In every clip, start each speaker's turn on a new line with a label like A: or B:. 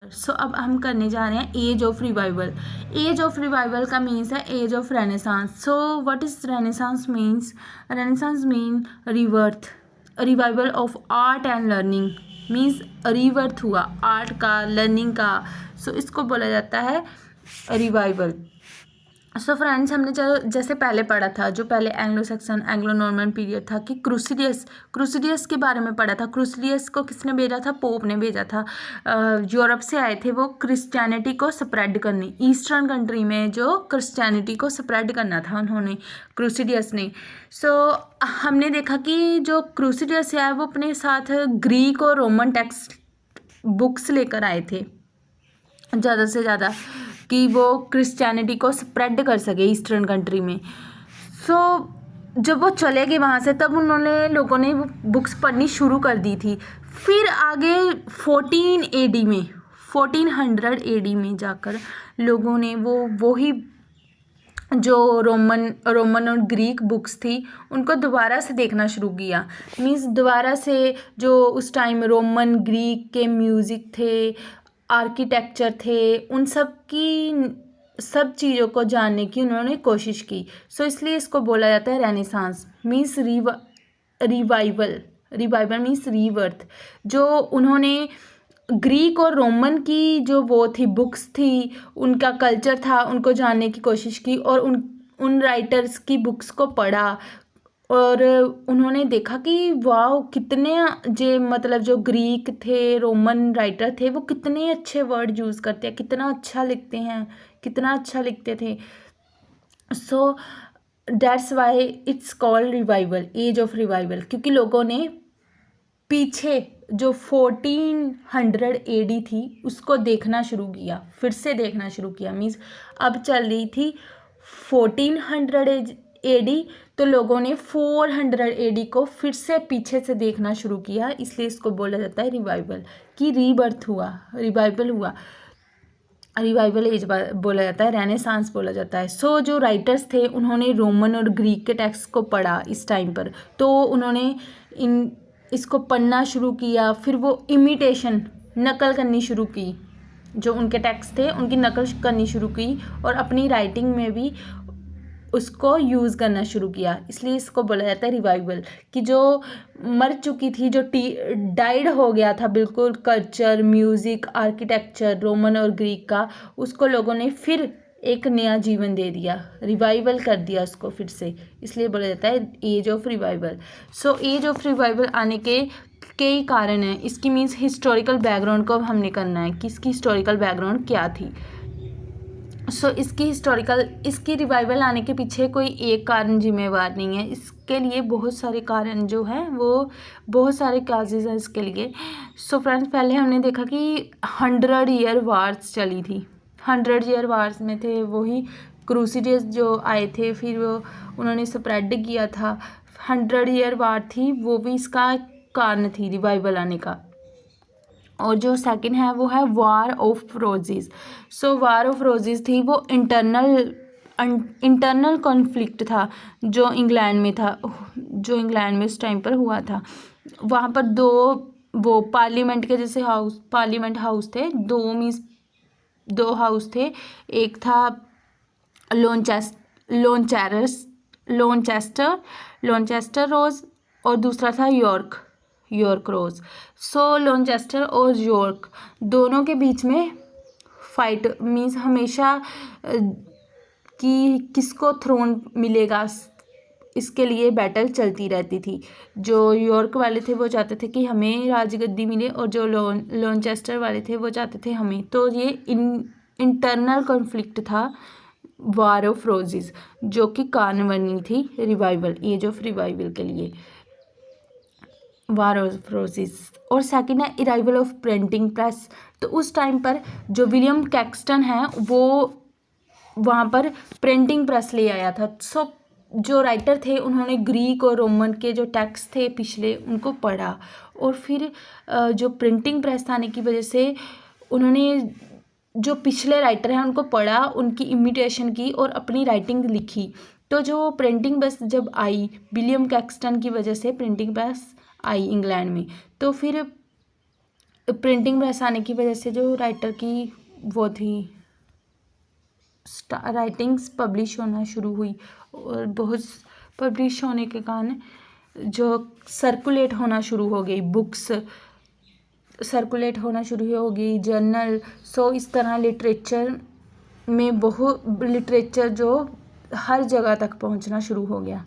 A: अब हम करने जा रहे हैं age of revival. Age of revival का मीन्स है age of renaissance. So what is renaissance means? Renaissance mean rebirth, revival of art and learning, means rebirth हुआ आर्ट का, लर्निंग का। सो इसको बोला जाता है रिवाइवल। सो फ्रेंड्स, हमने जैसे पहले पढ़ा था, जो पहले Anglo section Anglo Norman period था, कि क्रूसिडियस के बारे में पढ़ा था। क्रूसिडियस को किसने भेजा था? पोप ने भेजा था। यूरोप से आए थे वो क्रिश्चियनिटी को स्प्रेड करने, ईस्टर्न कंट्री में जो क्रिश्चियनिटी को स्प्रेड करना था उन्होंने, क्रूसिडियस ने। सो हमने देखा कि जो क्रूसिडियस है वो अपने साथ ग्रीक और रोमन टेक्स्ट बुक्स लेकर आए थे ज़्यादा से ज़्यादा, कि वो क्रिश्चियनिटी को स्प्रेड कर सके ईस्टर्न कंट्री में। सो जब वो चले गए वहाँ से, तब उन्होंने लोगों ने वो बुक्स पढ़नी शुरू कर दी थी। फिर आगे 1400 एडी में जाकर लोगों ने वही जो रोमन और ग्रीक बुक्स थी उनको दोबारा से देखना शुरू किया। मीन्स दोबारा से जो उस टाइम रोमन ग्रीक के म्यूज़िक थे, आर्किटेक्चर थे, उन सब चीज़ों को जानने की उन्होंने कोशिश की। सो इसलिए इसको बोला जाता है renaissance, means revival means rebirth. जो उन्होंने ग्रीक और रोमन की जो वो थी बुक्स थी, उनका कल्चर था, उनको जानने की कोशिश की और उन राइटर्स की बुक्स को पढ़ा और उन्होंने देखा कि वाह, कितने मतलब जो ग्रीक थे, रोमन राइटर थे, वो कितने अच्छे वर्ड यूज़ करते हैं, कितना अच्छा लिखते हैं, कितना अच्छा लिखते थे। So that's why it's called revival, age of revival, क्योंकि लोगों ने पीछे जो 1400 एडी थी उसको देखना शुरू किया, फिर से देखना शुरू किया। मीन्स अब चल रही थी 1400 एडी, तो लोगों ने 400 एडी को फिर से पीछे से देखना शुरू किया, इसलिए इसको बोला जाता है रिवाइवल, कि रीबर्थ हुआ, रिवाइवल हुआ। रिवाइवल एज बोला जाता है, रेनेसांस बोला जाता है। सो जो राइटर्स थे उन्होंने रोमन और ग्रीक के टेक्स्ट को पढ़ा इस टाइम पर, तो उन्होंने इसको पढ़ना शुरू किया। फिर वो इमिटेशन, नकल करनी शुरू की, जो उनके टेक्स्ट थे उनकी नकल करनी शुरू की और अपनी राइटिंग में भी उसको यूज़ करना शुरू किया। इसलिए इसको बोला जाता है रिवाइवल, कि जो मर चुकी थी, जो डाइड हो गया था बिल्कुल, कल्चर, म्यूज़िक, आर्किटेक्चर रोमन और ग्रीक का, उसको लोगों ने फिर एक नया जीवन दे दिया, रिवाइवल कर दिया उसको फिर से, इसलिए बोला जाता है age of revival. So age of revival आने के कई कारण हैं। इसकी मीन्स हिस्टोरिकल बैकग्राउंड को अब हमने करना है कि इसकी हिस्टोरिकल बैकग्राउंड क्या थी। सो इसकी रिवाइवल आने के पीछे कोई एक कारण जिम्मेवार नहीं है, इसके लिए बहुत सारे कारण जो हैं वो, बहुत सारे काजेज़ हैं इसके लिए। सो फ्रेंड्स, पहले हमने देखा कि 100 ईयर वार्स चली थी। 100 ईयर वार्स में थे वही क्रूसिडियस जो आए थे, फिर वो उन्होंने स्प्रेड किया था। 100 ईयर वार थी, वो भी इसका कारण थी रिवाइवल आने का। और जो सेकंड है वो है war of roses. So war of roses थी, वो इंटरनल कॉन्फ्लिक्ट था जो इंग्लैंड में था, जो इंग्लैंड में उस टाइम पर हुआ था। वहाँ पर दो वो पार्लियामेंट के जैसे पार्लियामेंट हाउस थे, दो हाउस थे। एक था लोनचेस्टर रोज और दूसरा था यॉर्क रोज। सो लोनचेस्टर और यॉर्क दोनों के बीच में फाइट, मीन्स हमेशा कि किसको थ्रोन मिलेगा, इसके लिए बैटल चलती रहती थी। जो यॉर्क वाले थे वो चाहते थे कि हमें राजगद्दी मिले और जो लोनचेस्टर वाले थे वो चाहते थे हमें। तो ये इंटरनल कॉन्फ्लिक्ट था वार ऑफ रोजेस, जो कि कारण बनी थी रिवाइवल, एज ऑफ रिवाइवल के लिए, वार ऑफ रोजेस। और सेकंड है अराइवल ऑफ प्रिंटिंग प्रेस। तो उस टाइम पर जो विलियम कैक्सटन है वो वहाँ पर प्रिंटिंग प्रेस ले आया था। सो जो राइटर थे उन्होंने ग्रीक और रोमन के जो टेक्स्ट थे पिछले, उनको पढ़ा और फिर जो प्रिंटिंग प्रेस आने की वजह से उन्होंने जो पिछले राइटर हैं उनको पढ़ा, उनकी इमिटेशन की और अपनी राइटिंग लिखी। तो जो प्रिंटिंग प्रेस जब आई, विलियम कैक्सटन की वजह से प्रिंटिंग प्रेस आई इंग्लैंड में, तो फिर प्रिंटिंग प्रेस आने की वजह से जो राइटर की वो थी राइटिंग्स पब्लिश होना शुरू हुई, और बहुत पब्लिश होने के कारण जो सर्कुलेट होना शुरू हो गई, बुक्स सर्कुलेट होना शुरू हो गई, जर्नल। सो इस तरह लिटरेचर में लिटरेचर जो हर जगह तक पहुंचना शुरू हो गया।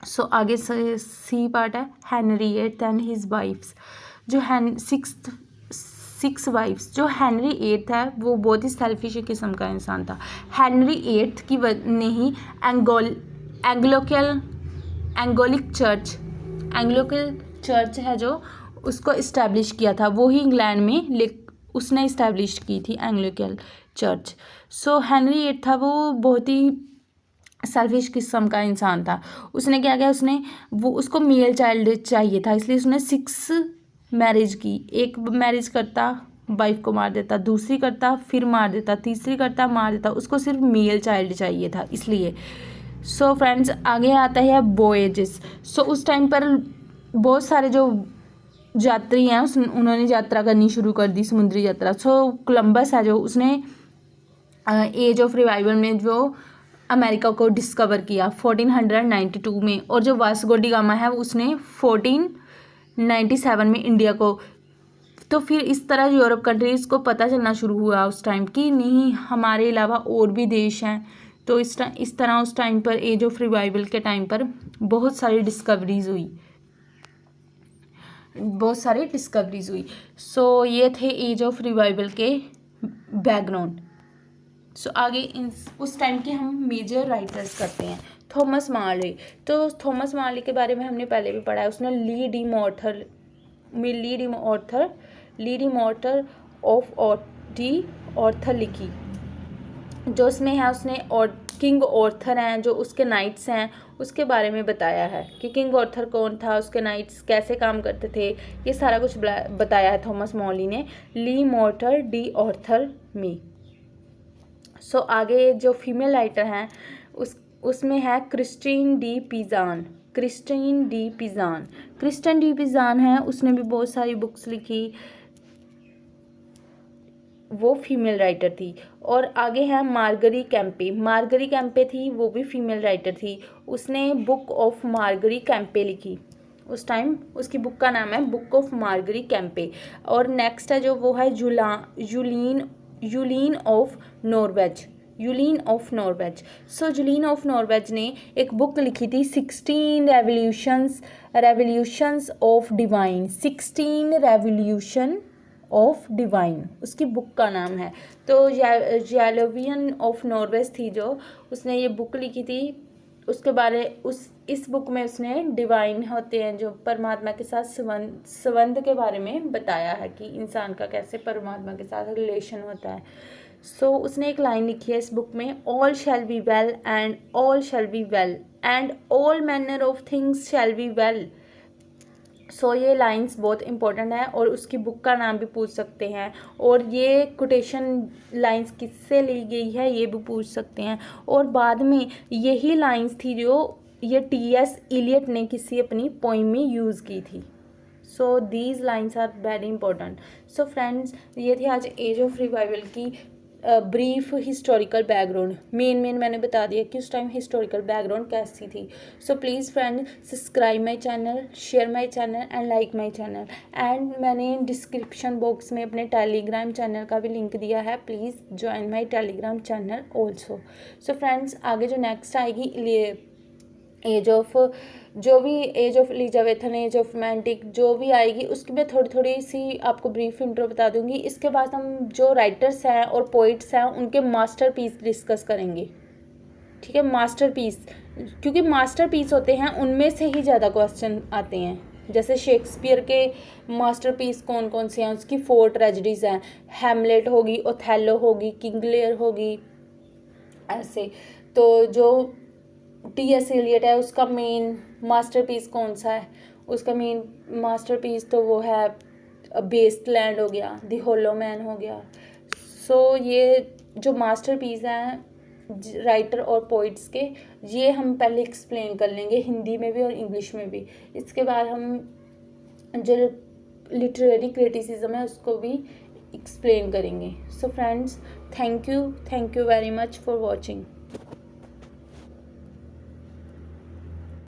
A: सो आगे सी पार्ट है Henry eight and his wives. जो सिक्स वाइफ्स, जो हेनरी एट है वो बहुत ही सेल्फिश किस्म का इंसान था। हेनरी एट की ने ही एंग्लिकन चर्च है जो उसको इस्टेब्लिश किया था, वो ही इंग्लैंड में उसने इस्टेब्लिश की थी एंग्लिकन चर्च। सो हेनरी एट था वो बहुत ही सेल्फिश किस्म का इंसान था। उसने क्या किया, उसको मेल चाइल्ड चाहिए था, इसलिए उसने 6 मैरिज की। एक मैरिज करता, वाइफ को मार देता, दूसरी करता, फिर मार देता, तीसरी करता, मार देता। उसको सिर्फ मेल चाइल्ड चाहिए था इसलिए। सो फ्रेंड्स आगे आता है वोएजेस। सो उस टाइम पर बहुत सारे जो यात्री हैं उन्होंने यात्रा करनी शुरू कर दी, समुद्री यात्रा। सो कोलंबस है जो उसने एज ऑफ रिवाइवल में जो अमेरिका को डिस्कवर किया 1492 में, और जो वास्को डी गामा है उसने 1497 में इंडिया को। तो फिर इस तरह यूरोप कंट्रीज़ को पता चलना शुरू हुआ उस टाइम कि नहीं, हमारे अलावा और भी देश हैं। तो इस तरह उस टाइम पर एज ऑफ रिवाइवल के टाइम पर बहुत सारी डिस्कवरीज हुई। सो ये थे एज ऑफ रिवाइवल के बैकग्राउंड। सो आगे उस टाइम के हम मेजर राइटर्स करते हैं। Thomas Malory. तो थॉमस मार्ली के बारे में हमने पहले भी पढ़ा है। उसने leading author of the Arthur लिखी। जो उसमें है उसने और किंग ऑर्थर हैं जो उसके नाइट्स हैं उसके बारे में बताया है कि किंग ऑर्थर कौन था, उसके नाइट्स कैसे काम करते थे, ये सारा कुछ बताया है थॉमस मॉली ने ली मॉर्टर डी ऑर्थर में। सो आगे जो फीमेल राइटर हैं उसमें है क्रिस्टीन डी पिज़ान है, उसने भी बहुत सारी बुक्स लिखी, वो फीमेल राइटर थी। और आगे है मार्गरी कैंपे थी, वो भी फीमेल राइटर थी। उसने बुक ऑफ मार्गरी कैंपे लिखी। उस टाइम उसकी बुक का नाम है बुक ऑफ मार्गरी कैंपे। और नेक्स्ट है जो वो है Julian of Norwich. So Julian of Norwich ने एक बुक लिखी थी 16 revolutions of divine. 16 revolution of divine उसकी बुक का नाम है। तो जेलोवियन ऑफ नॉर्वेज थी जो उसने ये बुक लिखी थी। उसके बारे इस बुक में उसने डिवाइन होते हैं जो परमात्मा के साथ संबंध के बारे में बताया है कि इंसान का कैसे परमात्मा के साथ रिलेशन होता है। सो उसने एक लाइन लिखी है इस बुक में, all shall be well and all shall be well and all manner of things shall be well. So ये लाइंस बहुत इंपॉर्टेंट है और उसकी बुक का नाम भी पूछ सकते हैं, और ये कोटेशन लाइंस किससे ली गई है ये भी पूछ सकते हैं। और बाद में यही लाइंस थी जो ये टी.एस. इलियट ने किसी अपनी पोइम में यूज़ की थी। So these lines are very important. So friends ये थी आज एज ऑफ रिवाइवल की ब्रीफ हिस्टोरिकल बैकग्राउंड। मेन मैंने बता दिया कि उस टाइम हिस्टोरिकल बैकग्राउंड कैसी थी। So please friend subscribe my channel, share my channel and like my channel. And मैंने डिस्क्रिप्शन बॉक्स में अपने टेलीग्राम चैनल का भी लिंक दिया है, please join my Telegram channel also. So friends आगे जो नेक्स्ट आएगी age of Elizabethan, age of romantic जो भी आएगी उसकी मैं थोड़ी सी आपको ब्रीफ इंट्रो बता दूंगी। इसके बाद हम जो राइटर्स हैं और पोइट्स हैं उनके मास्टरपीस डिस्कस करेंगे, ठीक है। मास्टरपीस, क्योंकि मास्टरपीस होते हैं उनमें से ही ज़्यादा क्वेश्चन आते हैं। जैसे शेक्सपियर के मास्टरपीस कौन कौन से हैं, उसकी 4 ट्रेजेडीज़ हैं, हैमलेट होगी, ओथेलो होगी, किंग लियर होगी, ऐसे। तो जो टी.एस. इलियट है उसका मेन मास्टरपीस कौन सा है, उसका मेन मास्टरपीस तो वो है वेस्टलैंड हो गया, द होलो मैन हो गया। सो ये जो मास्टरपीस हैं राइटर और पोइट्स के, ये हम पहले एक्सप्लेन कर लेंगे हिंदी में भी और इंग्लिश में भी। इसके बाद हम जो लिटरेरी क्रिटिसिज्म है उसको भी एक्सप्लेन करेंगे। So friends, thank you very much for watching.